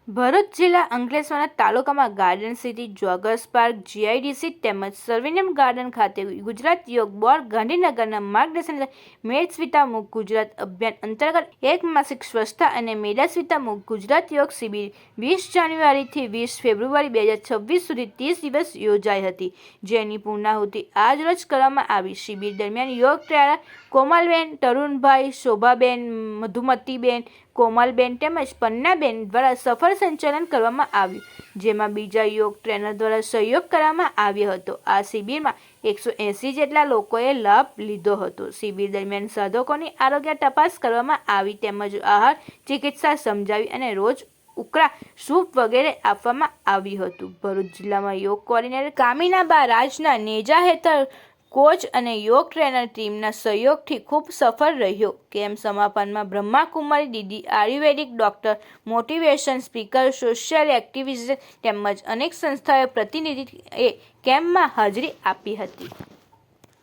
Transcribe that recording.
ભરૂચ જિલ્લા અંકલેશ્વરના તાલુકામાં garden city, joggers park, GIDC તેમજ સર્વેનિયમ ગાર્ડન ખાતે ગુજરાત યોગ બોર્ડ ગાંધીનગરના માર્ગદર્શન મેદસ્વીતા મુક્ત ગુજરાત અભિયાન અંતર્ગત એક માસિક સ્વચ્છતા અને મેદસ્વીતા મુક્ત ગુજરાત યોગ શિબિર 20 જાન્યુઆરીથી 20 ફેબ્રુઆરી 2026 સુધી 30 દિવસ યોજાઈ હતી, જેની પૂર્ણાહુતિ આજરોજ કરવામાં આવી। શિબિર દરમિયાન યોગ ટ્રેનર કોમલબેન, તરુણભાઈ, શોભાબેન, મધુમતીબેન, કોમલબેન તેમજ પન્નાબેન દ્વારા સફળ સંચાલન કરવામાં આવ્યું, જેમાં બીજા યોગ ટ્રેનર દ્વારા સહયોગ કરવામાં આવ્યો હતો। આ શિબિરમાં 180 જેટલા લોકોએ લાભ લીધો હતો। શિબિર દરમિયાન સાધકોની આરોગ્ય તપાસ કરવામાં આવી તેમજ આહાર ચિકિત્સા સમજાવી અને રોજ ઉકળા સૂપ વગેરે આપવામાં આવ્યું હતું। ભરૂચ જિલ્લામાં યોગ કોર્ડિનેટર કામિનાબા રાજના નેજા હેઠળ કોચ અને યોગ ટ્રેનર ટીમના સહયોગથી ખૂબ સફળ રહ્યો। કેમ્પ સમાપનમાં બ્રહ્માકુમારી દીદી, Ayurvedic doctor, motivation speaker, social activist તેમજ અનેક સંસ્થાઓના પ્રતિનિધિએ કેમ્પમાં હાજરી આપી હતી।